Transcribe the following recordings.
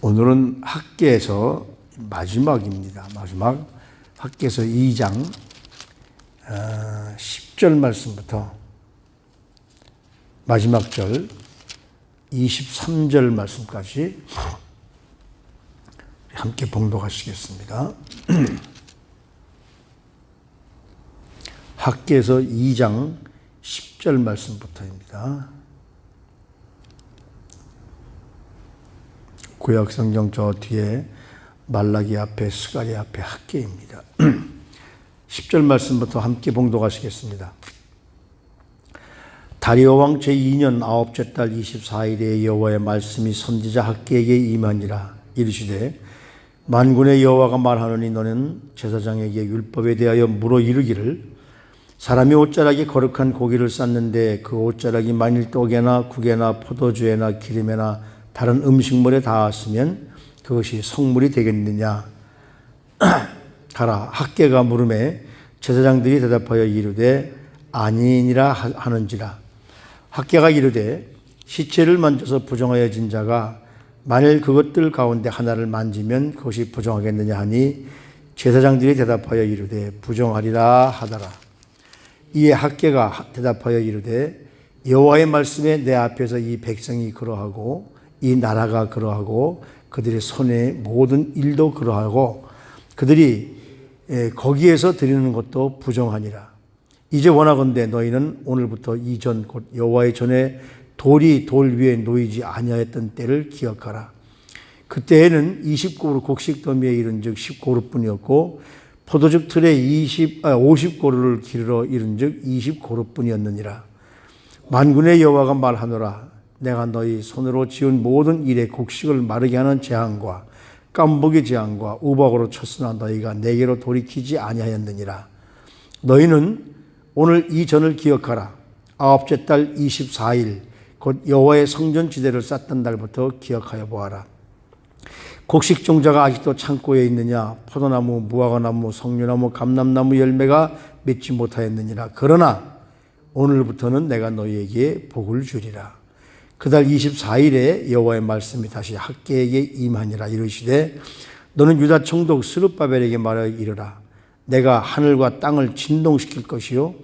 오늘은 학개에서 마지막입니다. 마지막 학개에서 2장 10절 말씀부터 마지막 절 23절 말씀까지 함께 봉독하시겠습니다. 학개에서 2장 10절 말씀부터입니다. 구약 성경 저 뒤에 말라기 앞에 스가랴 앞에 학개입니다. 10절 말씀부터 함께 봉독하시겠습니다. 다리오 왕 제2년 9째 달 24일에 여호와의 말씀이 선지자 학개에게 임하니라. 이르시되 만군의 여호와가 말하노니 너는 제사장에게 율법에 대하여 물어 이르기를 사람이 옷자락에 거룩한 고기를 쌓는데 그 옷자락이 만일 떡에나 국에나 포도주에나 기름에나 다른 음식물에 닿았으면 그것이 성물이 되겠느냐. 가라. 학개가 물음에 제사장들이 대답하여 이르되 아니니라 하는지라. 학개가 이르되 시체를 만져서 부정하여진 자가 만일 그것들 가운데 하나를 만지면 그것이 부정하겠느냐 하니 제사장들이 대답하여 이르되 부정하리라 하더라. 이에 학개가 대답하여 이르되 여호와의 말씀에 내 앞에서 이 백성이 그러하고 이 나라가 그러하고 그들의 손의 모든 일도 그러하고 그들이 거기에서 드리는 것도 부정하니라. 이제 원하건대 너희는 오늘부터 이전 곧 여호와의 전에 돌이 돌 위에 놓이지 아니하였던 때를 기억하라. 그때에는 20고루 곡식 더미에 이른즉 10고루뿐이었고 포도즙 틀에 50고루를 기르러 이른즉 20고루뿐이었느니라. 만군의 여호와가 말하노라. 내가 너희 손으로 지은 모든 일에 곡식을 마르게 하는 재앙과 깜복의 재앙과 우박으로 쳤으나 너희가 내게로 돌이키지 아니하였느니라. 너희는 오늘 이 전을 기억하라. 9째 달 24일 곧 여호와의 성전 지대를 쌓던 날부터 기억하여 보아라. 곡식 종자가 아직도 창고에 있느냐. 포도나무, 무화과나무, 석류나무, 감람나무 열매가 맺지 못하였느니라. 그러나 오늘부터는 내가 너희에게 복을 주리라. 그달 24일에 여호와의 말씀이 다시 학개에게 임하니라. 이르시되 너는 유다 총독 스룹바벨에게 말하여 이르라. 내가 하늘과 땅을 진동시킬 것이요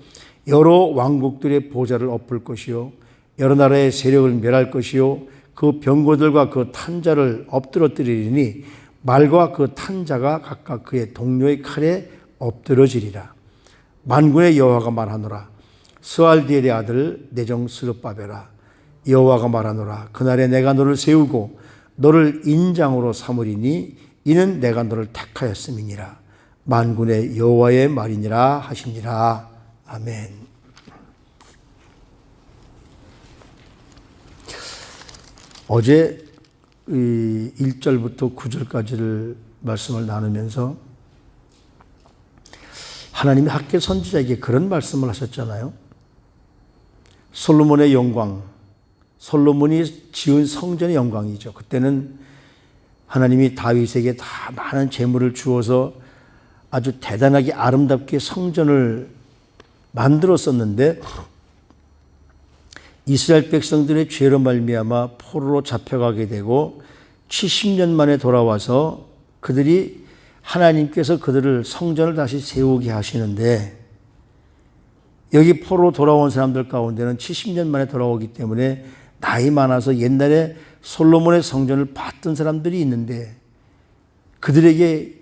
여러 왕국들의 보좌를 엎을 것이요 여러 나라의 세력을 멸할 것이요 그 병거들과 그 탄자를 엎드러뜨리리니 말과 그 탄자가 각각 그의 동료의 칼에 엎드러지리라. 만군의 여호와가 말하노라. 스알디엘의 아들 내정 스룹바벨아 여호와가 말하노라. 그날에 내가 너를 세우고 너를 인장으로 삼으리니 이는 내가 너를 택하였음이니라. 만군의 여호와의 말이니라 하시니라. 아멘. 어제 1절부터 9절까지를 말씀을 나누면서 하나님이 학개 선지자에게 그런 말씀을 하셨잖아요. 솔로몬의 영광, 솔로몬이 지은 성전의 영광이죠. 그때는 하나님이 다윗에게 다 많은 재물을 주어서 아주 대단하게 아름답게 성전을 만들었었는데 이스라엘 백성들의 죄로 말미암아 포로로 잡혀가게 되고 70년 만에 돌아와서 그들이 하나님께서 그들을 성전을 다시 세우게 하시는데 여기 포로로 돌아온 사람들 가운데는 70년 만에 돌아오기 때문에 나이 많아서 옛날에 솔로몬의 성전을 봤던 사람들이 있는데 그들에게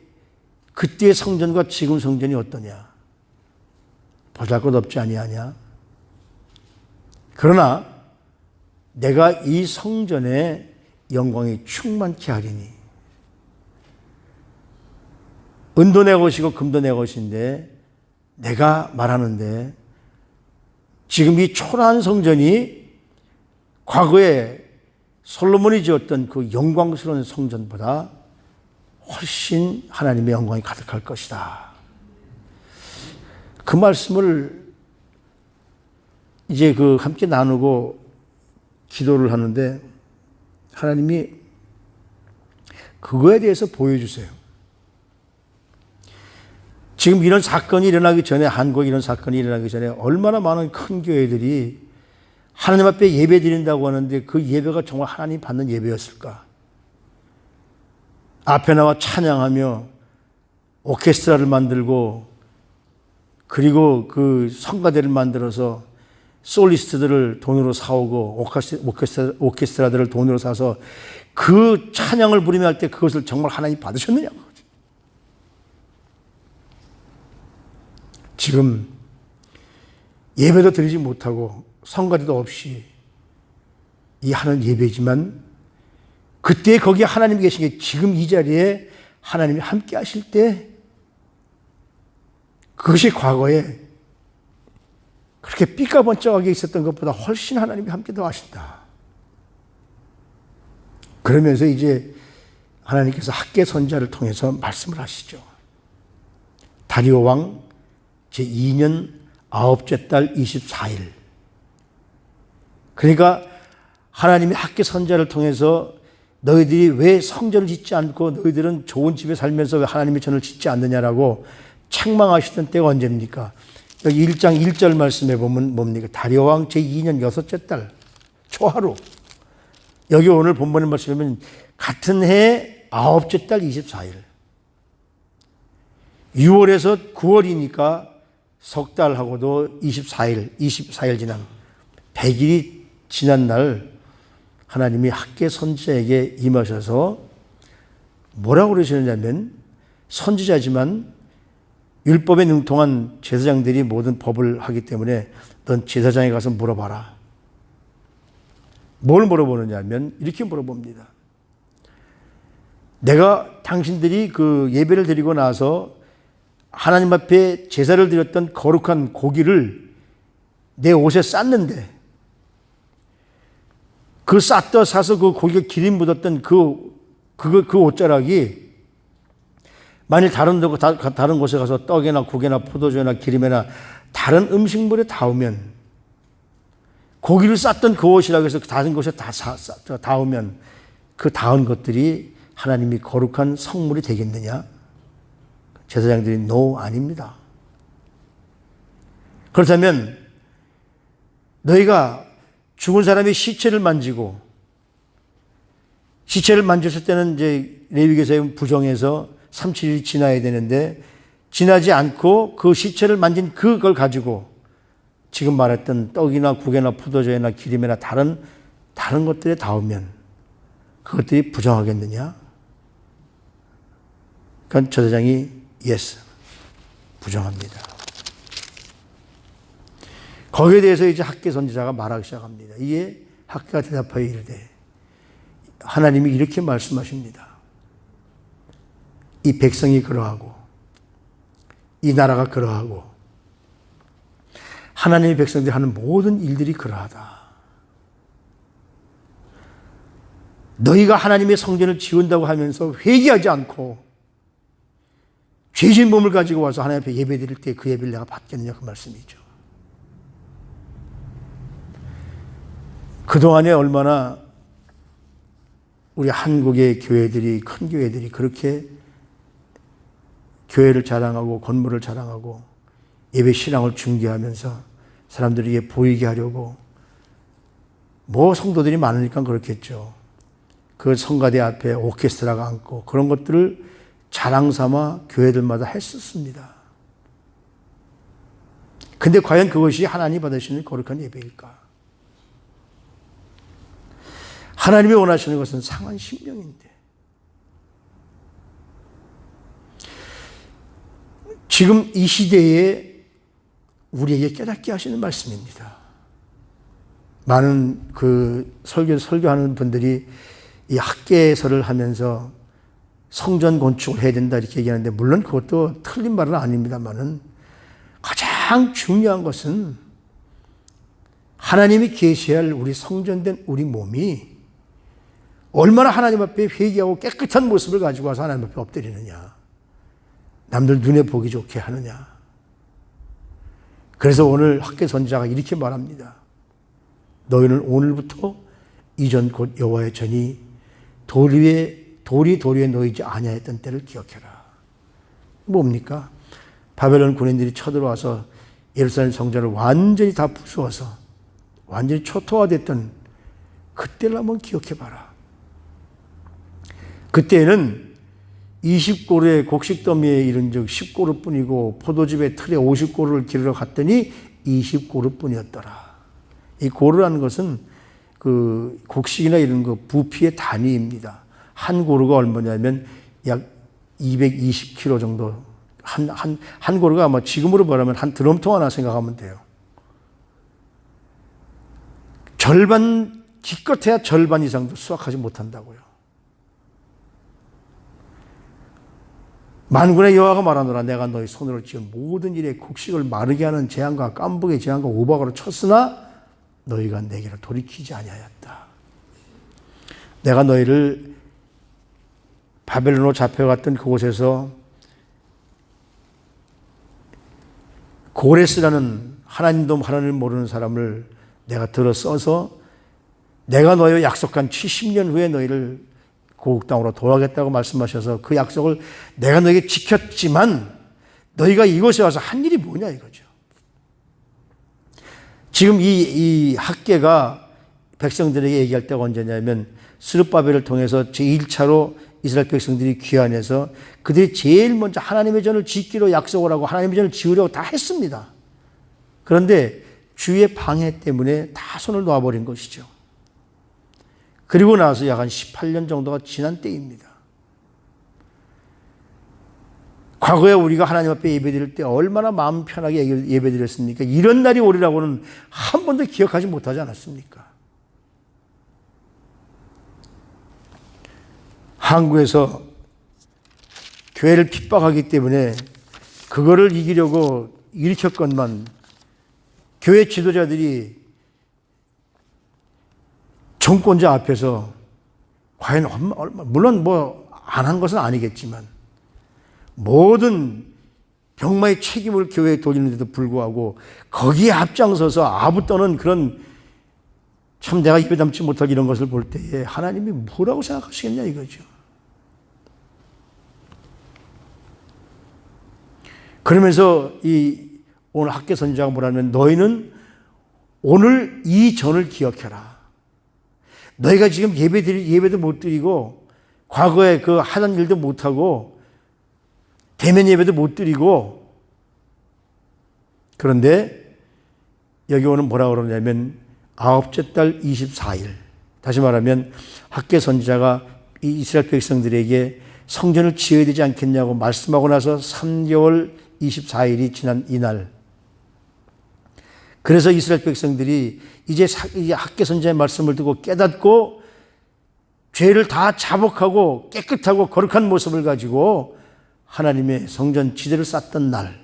그때의 성전과 지금 성전이 어떠냐? 보잘것없지 아니하냐? 그러나 내가 이 성전에 영광이 충만케 하리니 은도 내 것이고 금도 내 것인데 내가 말하는데 지금 이 초라한 성전이 과거에 솔로몬이 지었던 그 영광스러운 성전보다 훨씬 하나님의 영광이 가득할 것이다. 그 말씀을 이제 함께 나누고 기도를 하는데 하나님이 그거에 대해서 보여주세요. 지금 이런 사건이 일어나기 전에, 한국에 이런 사건이 일어나기 전에 얼마나 많은 큰 교회들이 하나님 앞에 예배 드린다고 하는데 그 예배가 정말 하나님 받는 예배였을까? 앞에 나와 찬양하며 오케스트라를 만들고 그리고 그 성가대를 만들어서 솔리스트들을 돈으로 사오고 오케스트라들을 돈으로 사서 그 찬양을 부르며 할 때 그것을 정말 하나님 받으셨느냐? 지금 예배도 드리지 못하고 성가대도 없이 이 하는 예배지만 그때 거기에 하나님이 계신 게 지금 이 자리에 하나님이 함께 하실 때 그것이 과거에 그렇게 삐까번쩍하게 있었던 것보다 훨씬 하나님이 함께 더 하신다. 그러면서 이제 하나님께서 학계 선지자를 통해서 말씀을 하시죠. 다리오 왕 제2년 9째 달 24일. 그러니까 하나님이 학계 선지자를 통해서 너희들이 왜 성전을 짓지 않고 너희들은 좋은 집에 살면서 왜 하나님의 전을 짓지 않느냐라고 책망하시던 때가 언제입니까? 여기 1장 1절 말씀해 보면 뭡니까? 다리오 왕 제2년 6째 달 초하루. 여기 오늘 본문의 말씀이면 같은 해 9째 달 24일. 6월에서 9월이니까 석 달하고도 24일 지난 100일이 지난 날 하나님이 학계 선지자에게 임하셔서 뭐라고 그러시느냐면 선지자지만 율법에 능통한 제사장들이 모든 법을 하기 때문에 넌 제사장에 가서 물어봐라. 뭘 물어보느냐면 이렇게 물어봅니다. 내가 당신들이 그 예배를 드리고 나서 하나님 앞에 제사를 드렸던 거룩한 고기를 내 옷에 쌌는데 그 사서 그 고기가 기름 묻었던 그 옷자락이 만일 다른 곳에 가서 떡이나 국이나 포도주나 기름이나 다른 음식물에 닿으면 고기를 쌌던 그 옷이라고 해서 다른 곳에 다 닿으면 그 닿은 것들이 하나님이 거룩한 성물이 되겠느냐? 제사장들이 no, 아닙니다. 그렇다면 너희가 죽은 사람의 시체를 만지고 시체를 만졌을 때는 이제 레위기서에 부정해서 3-7일이 지나야 되는데 지나지 않고 그 시체를 만진 그걸 가지고 지금 말했던 떡이나 국이나 포도주나 기름이나 다른 것들에 닿으면 그것들이 부정하겠느냐? 그러니까 제사장이 yes, 부정합니다. 거기에 대해서 이제 학계 선지자가 말하기 시작합니다. 이에 학계가 대답하여 이르되 하나님이 이렇게 말씀하십니다. 이 백성이 그러하고 이 나라가 그러하고 하나님의 백성들이 하는 모든 일들이 그러하다. 너희가 하나님의 성전을 지은다고 하면서 회개하지 않고 죄진 몸을 가지고 와서 하나님 앞에 예배 드릴 때 그 예배를 내가 받겠느냐 그 말씀이죠. 그동안에 얼마나 우리 한국의 교회들이 큰 교회들이 그렇게 교회를 자랑하고 건물을 자랑하고 예배 신앙을 중계하면서 사람들에게 보이게 하려고 뭐 성도들이 많으니까 그렇겠죠. 그 성가대 앞에 오케스트라가 앉고 그런 것들을 자랑 삼아 교회들마다 했었습니다. 근데 과연 그것이 하나님이 받으시는 거룩한 예배일까? 하나님이 원하시는 것은 상한 심령인데 지금 이 시대에 우리에게 깨닫게 하시는 말씀입니다. 많은 그 설교하는 분들이 이 학계설을 하면서 성전 건축을 해야 된다 이렇게 얘기하는데 물론 그것도 틀린 말은 아닙니다만은 가장 중요한 것은 하나님이 계시할 우리 성전된 우리 몸이 얼마나 하나님 앞에 회개하고 깨끗한 모습을 가지고 와서 하나님 앞에 엎드리느냐. 남들 눈에 보기 좋게 하느냐. 그래서 오늘 학계 선지자가 이렇게 말합니다. 너희는 오늘부터 이전 곧 여호와의 전이 돌이 위에 놓이지 아니하였던 때를 기억해라. 뭡니까? 바벨론 군인들이 쳐들어와서 예루살렘 성전을 완전히 다 부수어서 완전히 초토화됐던 그때를 한번 기억해봐라. 그때는 20고루의 곡식더미에 이른 즉 10고루뿐이고 포도즙의 틀에 50고루를 기르러 갔더니 20고루뿐이었더라. 이 고루라는 것은 그 곡식이나 이런 거 부피의 단위입니다. 한 고루가 얼마냐면 약 220kg 정도. 한 고루가 아마 지금으로 말하면 한 드럼통 하나 생각하면 돼요. 절반, 기껏해야 절반 이상도 수확하지 못한다고요. 만군의 여호와가 말하노라 내가 너희 손으로 지은 모든 일에 곡식을 마르게 하는 재앙과 깐복의 재앙과 우박으로 쳤으나 너희가 내게로 돌이키지 아니하였다. 내가 너희를 바벨론으로 잡혀갔던 그곳에서 고레스라는 하나님도 하나님을 모르는 사람을 내가 들어 써서 내가 너희와 약속한 70년 후에 너희를 고국 땅으로 돌아가겠다고 말씀하셔서 그 약속을 내가 너희에게 지켰지만 너희가 이곳에 와서 한 일이 뭐냐 이거죠. 지금 이 학개가 백성들에게 얘기할 때가 언제냐면 스룹바벨을 통해서 제1차로 이스라엘 백성들이 귀환해서 그들이 제일 먼저 하나님의 전을 짓기로 약속을 하고 하나님의 전을 지으려고 다 했습니다. 그런데 주의 방해 때문에 다 손을 놓아버린 것이죠. 그리고 나서 약 한 18년 정도가 지난 때입니다. 과거에 우리가 하나님 앞에 예배드릴 때 얼마나 마음 편하게 예배드렸습니까? 이런 날이 오리라고는 한 번도 기억하지 못하지 않았습니까? 한국에서 교회를 핍박하기 때문에 그거를 이기려고 일으켰건만 교회 지도자들이 정권자 앞에서 과연 물론 뭐 안 한 것은 아니겠지만 모든 병마의 책임을 교회에 돌리는데도 불구하고 거기에 앞장서서 아부 떠는 그런 참 내가 입에 담지 못할 이런 것을 볼 때에 하나님이 뭐라고 생각하시겠냐 이거죠. 그러면서 이 오늘 학개 선지자가 뭐라면 너희는 오늘 이 전을 기억해라. 너희가 지금 예배도 못 드리고 과거에 그 하던 일도 못하고 대면 예배도 못 드리고 그런데 여기 오늘 뭐라고 그러냐면 아홉째 달 24일 다시 말하면 학개 선지자가 이 이스라엘 백성들에게 성전을 지어야 되지 않겠냐고 말씀하고 나서 3개월 24일이 지난 이날 그래서 이스라엘 백성들이 이제 학개 선지자의 말씀을 듣고 깨닫고 죄를 다 자복하고 깨끗하고 거룩한 모습을 가지고 하나님의 성전 지대를 쌓던 날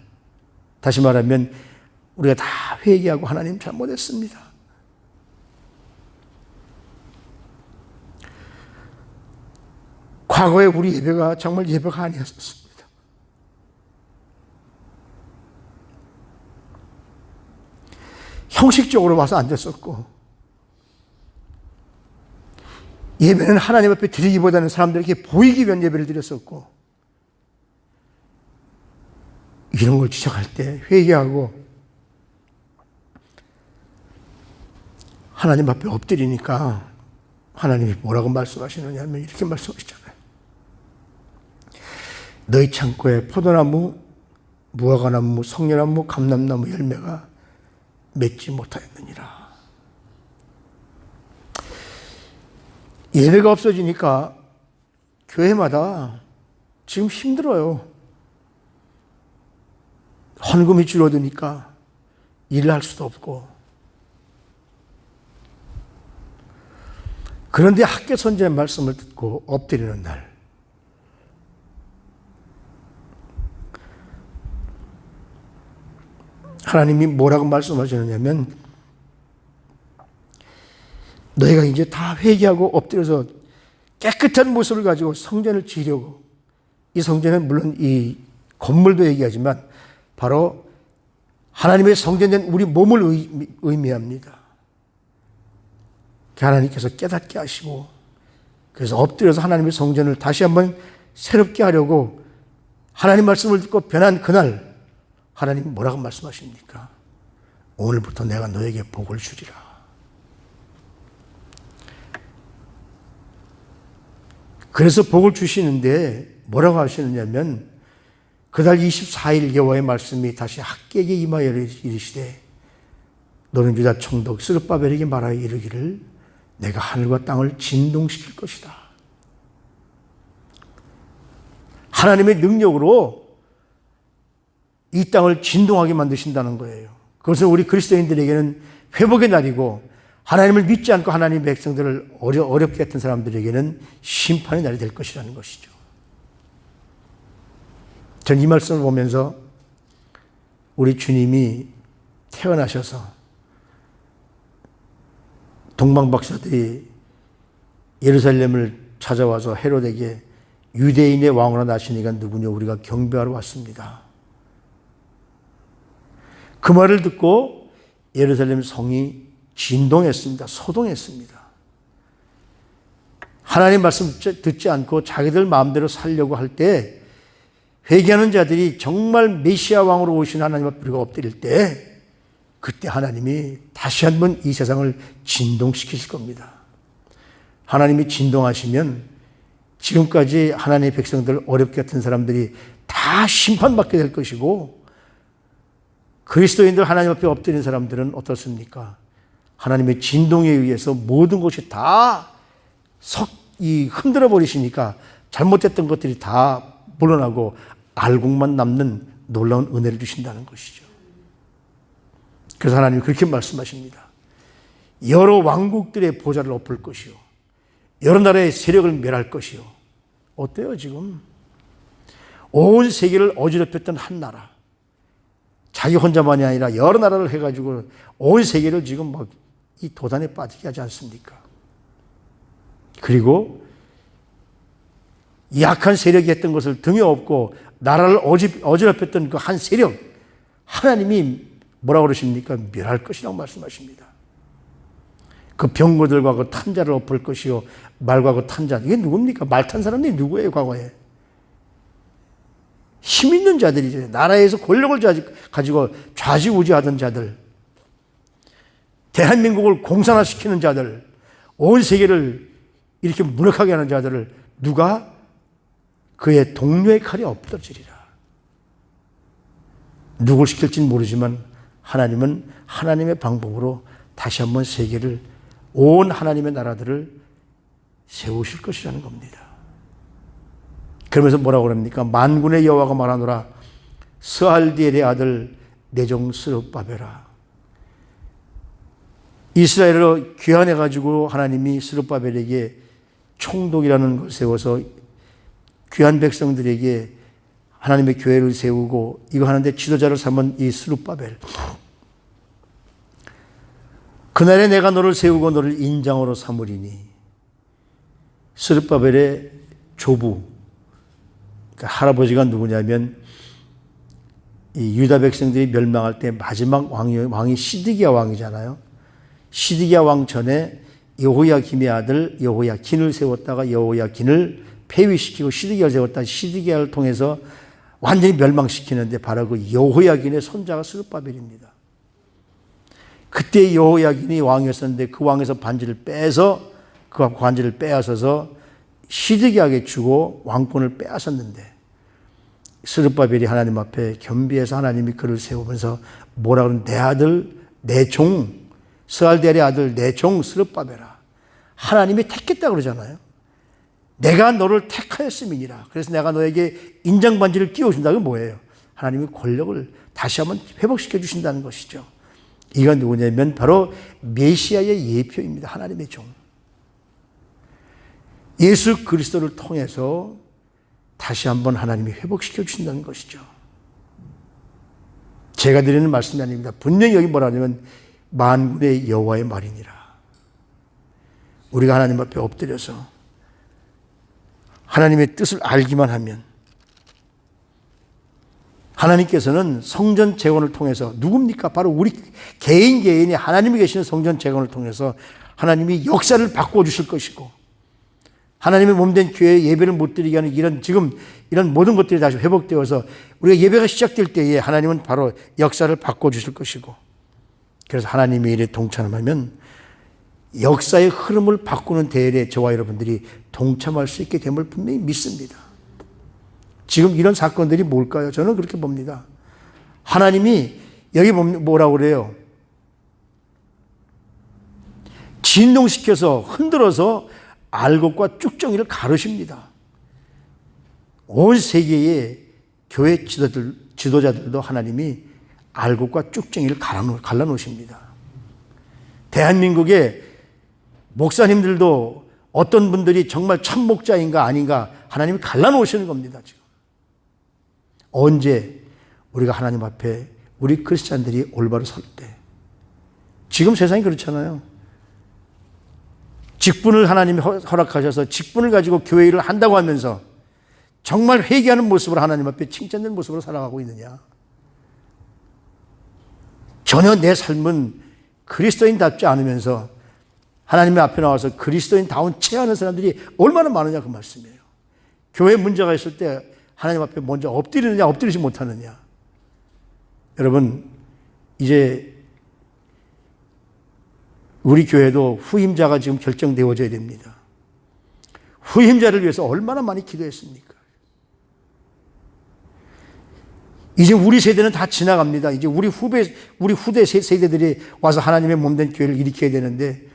다시 말하면 우리가 다 회개하고 하나님 잘못했습니다. 과거에 우리 예배가 정말 예배가 아니었습니다. 형식적으로 와서 앉았었고 예배는 하나님 앞에 드리기보다는 사람들에게 보이기 위한 예배를 드렸었고 이런 걸 지적할 때 회개하고 하나님 앞에 엎드리니까 하나님이 뭐라고 말씀하시느냐 하면 이렇게 말씀하시잖아요. 너희 창고에 포도나무, 무화과나무, 성려나무, 감람나무 열매가 맺지 못하였느니라. 예배가 없어지니까 교회마다 지금 힘들어요. 헌금이 줄어드니까 일을 할 수도 없고. 그런데 학개 선지자의 말씀을 듣고 엎드리는 날 하나님이 뭐라고 말씀하시느냐면 너희가 이제 다 회개하고 엎드려서 깨끗한 모습을 가지고 성전을 지으려고 이 성전은 물론 이 건물도 얘기하지만 바로 하나님의 성전된 우리 몸을 의미합니다. 하나님께서 깨닫게 하시고 그래서 엎드려서 하나님의 성전을 다시 한번 새롭게 하려고 하나님 말씀을 듣고 변한 그날 하나님이 뭐라고 말씀하십니까? 오늘부터 내가 너에게 복을 주리라. 그래서 복을 주시는데 뭐라고 하시느냐면 그달 24일 여호와의 말씀이 다시 학개에게 임하여 이르시되 너는 유다 총독 스룹바벨에게 말하여 이르기를 내가 하늘과 땅을 진동시킬 것이다. 하나님의 능력으로 이 땅을 진동하게 만드신다는 거예요. 그것은 우리 그리스도인들에게는 회복의 날이고 하나님을 믿지 않고 하나님의 백성들을 어렵게 했던 사람들에게는 심판의 날이 될 것이라는 것이죠. 전 이 말씀을 보면서 우리 주님이 태어나셔서 동방박사들이 예루살렘을 찾아와서 헤롯에게 유대인의 왕으로 나시니가 누구냐 우리가 경배하러 왔습니다. 그 말을 듣고 예루살렘 성이 진동했습니다. 소동했습니다. 하나님 말씀 듣지 않고 자기들 마음대로 살려고 할 때 회개하는 자들이 정말 메시아 왕으로 오신 하나님 앞에 우리가 엎드릴 때 그때 하나님이 다시 한번 이 세상을 진동시키실 겁니다. 하나님이 진동하시면 지금까지 하나님의 백성들 어렵게 했던 사람들이 다 심판받게 될 것이고 그리스도인들 하나님 앞에 엎드린 사람들은 어떻습니까? 하나님의 진동에 의해서 모든 것이 다 흔들어 버리시니까 잘못했던 것들이 다 물러나고 알곡만 남는 놀라운 은혜를 주신다는 것이죠. 그래서 하나님이 그렇게 말씀하십니다. 여러 왕국들의 보좌를 엎을 것이요 여러 나라의 세력을 멸할 것이요. 어때요 지금? 온 세계를 어지럽혔던 한 나라 자기 혼자만이 아니라 여러 나라를 해가지고 온 세계를 지금 막 이 도단에 빠지게 하지 않습니까? 그리고 약한 세력이 했던 것을 등에 업고 나라를 어지럽혔던 그 한 세력 하나님이 뭐라고 그러십니까? 멸할 것이라고 말씀하십니다. 그 병거들과 그 탄자를 엎을 것이요 말과 그 탄자 이게 누굽니까? 말 탄 사람들이 누구예요 과거에? 힘 있는 자들이죠. 나라에서 권력을 가지고 좌지우지하던 자들 대한민국을 공산화시키는 자들 온 세계를 이렇게 무력하게 하는 자들을 누가 그의 동료의 칼이 엎드러지리라. 누굴 시킬지는 모르지만 하나님은 하나님의 방법으로 다시 한번 세계를 온 하나님의 나라들을 세우실 것이라는 겁니다. 그러면서 뭐라고 그럽니까? 만군의 여호와가 말하노라 스알디엘의 아들 내 종 스룹바벨아. 이스라엘로 귀환해가지고 하나님이 스룹바벨에게 총독이라는 걸 세워서 귀한 백성들에게 하나님의 교회를 세우고 이거 하는데 지도자를 삼은 이 스룹바벨. 그날에 내가 너를 세우고 너를 인장으로 삼으리니. 스룹바벨의 조부, 그러니까 할아버지가 누구냐면 이 유다 백성들이 멸망할 때 마지막 왕이 시드기야 왕이잖아요. 시드기야 왕 전에 여호야김의 아들 여호야긴을 세웠다가 여호야긴을 폐위시키고 시드기야를 세웠다가 시드기야를 통해서 완전히 멸망시키는데 바로 그 여호야긴의 손자가 스룹바벨입니다. 그때 여호야긴이 왕이었었는데 그 왕에서 반지를 빼서 그 관지를 빼앗아서 시드기야에게 주고 왕권을 빼앗았는데 스룹바벨이 하나님 앞에 겸비해서 하나님이 그를 세우면서 뭐라 그러는 내 아들 내 종 스알디엘의 아들 내 종 스룹바벨아 하나님이 택했다 그러잖아요. 내가 너를 택하였음이니라. 그래서 내가 너에게 인장반지를 끼워준다는 게 뭐예요? 하나님이 권력을 다시 한번 회복시켜 주신다는 것이죠. 이가 누구냐면 바로 메시아의 예표입니다. 하나님의 종. 예수 그리스도를 통해서 다시 한번 하나님이 회복시켜 주신다는 것이죠. 제가 드리는 말씀이 아닙니다. 분명히 여기 뭐라 하냐면 만군의 여호와의 말이니라. 우리가 하나님 앞에 엎드려서 하나님의 뜻을 알기만 하면 하나님께서는 성전 재건을 통해서 누굽니까? 바로 우리 개인이 하나님이 계시는 성전 재건을 통해서 하나님이 역사를 바꿔주실 것이고 하나님의 몸된 교회에 예배를 못 드리게 하는 이런 모든 것들이 다시 회복되어서 우리가 예배가 시작될 때에 하나님은 바로 역사를 바꿔주실 것이고 그래서 하나님의 일에 동참하면 역사의 흐름을 바꾸는 대열에 저와 여러분들이 동참할 수 있게 됨을 분명히 믿습니다. 지금 이런 사건들이 뭘까요? 저는 그렇게 봅니다. 하나님이 여기 뭐라고 그래요? 진동시켜서 흔들어서 알곡과 쭉정이를 가르십니다. 온 세계의 교회 지도자들도 하나님이 알곡과 쭉정이를 갈라놓으십니다. 대한민국의 목사님들도 어떤 분들이 정말 참목자인가 아닌가 하나님이 갈라놓으시는 겁니다. 지금 언제 우리가 하나님 앞에 우리 크리스찬들이 올바로 설 때, 지금 세상이 그렇잖아요. 직분을 하나님이 허락하셔서 직분을 가지고 교회 일을 한다고 하면서 정말 회개하는 모습으로 하나님 앞에 칭찬되는 모습으로 살아가고 있느냐? 전혀 내 삶은 그리스도인답지 않으면서 하나님의 앞에 나와서 그리스도인다운 체하는 사람들이 얼마나 많으냐 그 말씀이에요. 교회에 문제가 있을 때 하나님 앞에 먼저 엎드리느냐 엎드리지 못하느냐. 여러분, 이제 우리 교회도 후임자가 지금 결정되어져야 됩니다. 후임자를 위해서 얼마나 많이 기도했습니까? 이제 우리 세대는 다 지나갑니다. 이제 우리 후대 세대들이 와서 하나님의 몸된 교회를 일으켜야 되는데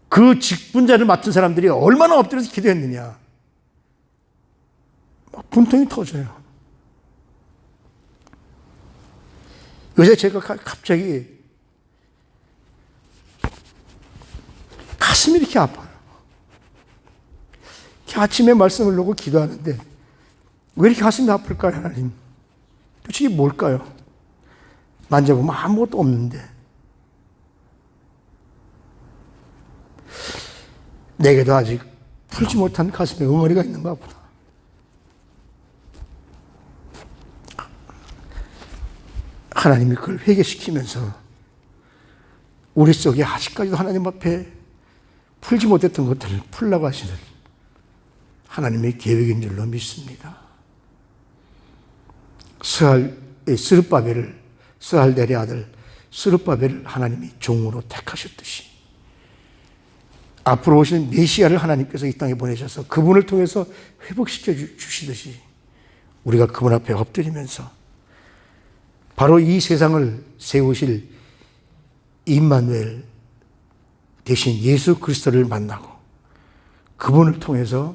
그 직분자를 맡은 사람들이 얼마나 엎드려서 기도했느냐. 막 분통이 터져요. 요새 제가 갑자기 가슴이 이렇게 아파요. 이렇게 아침에 말씀을 놓고 기도하는데 왜 이렇게 가슴이 아플까요, 하나님? 도대체 이게 뭘까요? 만져보면 아무것도 없는데. 내게도 아직 풀지 못한 가슴에 응어리가 있는가 보다. 하나님이 그걸 회개시키면서 우리 속에 아직까지도 하나님 앞에 풀지 못했던 것들을 풀라고 하시는 하나님의 계획인 줄로 믿습니다. 스알델의 아들 스룹바벨을 하나님이 종으로 택하셨듯이 앞으로 오시는 메시아를 하나님께서 이 땅에 보내셔서 그분을 통해서 회복시켜 주시듯이 우리가 그분 앞에 엎드리면서 바로 이 세상을 세우실 임마누엘 대신 예수 그리스도를 만나고 그분을 통해서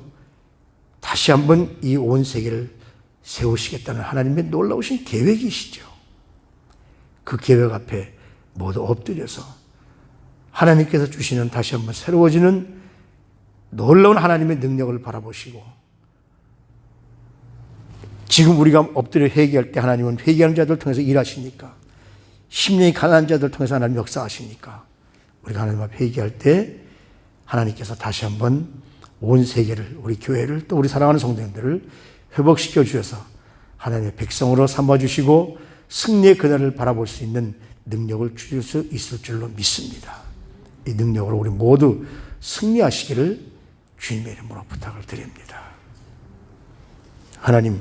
다시 한번 이 온 세계를 세우시겠다는 하나님의 놀라우신 계획이시죠. 그 계획 앞에 모두 엎드려서 하나님께서 주시는 다시 한번 새로워지는 놀라운 하나님의 능력을 바라보시고 지금 우리가 엎드려 회개할 때 하나님은 회개하는 자들을 통해서 일하시니까 심령이 가난한 자들을 통해서 하나님 역사하시니까 우리가 하나님 앞에 회개할 때 하나님께서 다시 한번 온 세계를 우리 교회를 또 우리 사랑하는 성도님들을 회복시켜 주셔서 하나님의 백성으로 삼아주시고 승리의 그날을 바라볼 수 있는 능력을 주실 수 있을 줄로 믿습니다. 이 능력으로 우리 모두 승리하시기를 주님의 이름으로 부탁을 드립니다. 하나님,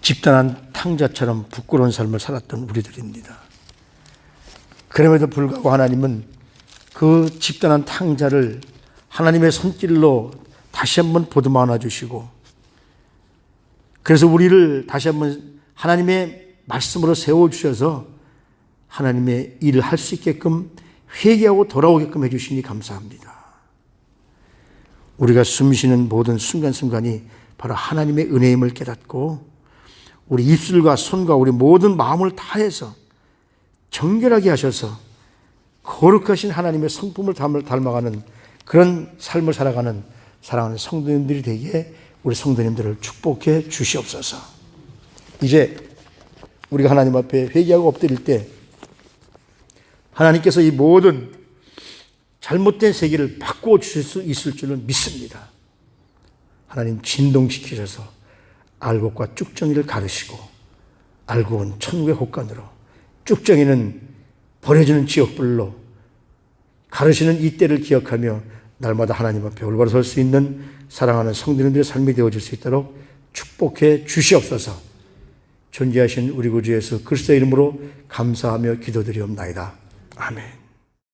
집단한 탕자처럼 부끄러운 삶을 살았던 우리들입니다. 그럼에도 불구하고 하나님은 그 집단한 탕자를 하나님의 손길로 다시 한번 보듬어 안아주시고 그래서 우리를 다시 한번 하나님의 말씀으로 세워주셔서 하나님의 일을 할 수 있게끔 회개하고 돌아오게끔 해주시니 감사합니다. 우리가 숨쉬는 모든 순간순간이 바로 하나님의 은혜임을 깨닫고 우리 입술과 손과 우리 모든 마음을 다해서 정결하게 하셔서 거룩하신 하나님의 성품을 닮아가는 그런 삶을 살아가는 사랑하는 성도님들이 되게 우리 성도님들을 축복해 주시옵소서. 이제 우리가 하나님 앞에 회개하고 엎드릴 때 하나님께서 이 모든 잘못된 세계를 바꾸어 주실 수 있을 줄은 믿습니다. 하나님 진동시키셔서 알곡과 쭉정이를 가르시고 알곡은 천국의 곳간으로 쭉정이는 버려지는 지역불로 가르시는 이때를 기억하며 날마다 하나님 앞에 올바로 설 수 있는 사랑하는 성도님들의 삶이 되어질 수 있도록 축복해 주시옵소서. 존귀하신 우리 구주 예수 그리스도의 이름으로 감사하며 기도드리옵나이다. 아멘.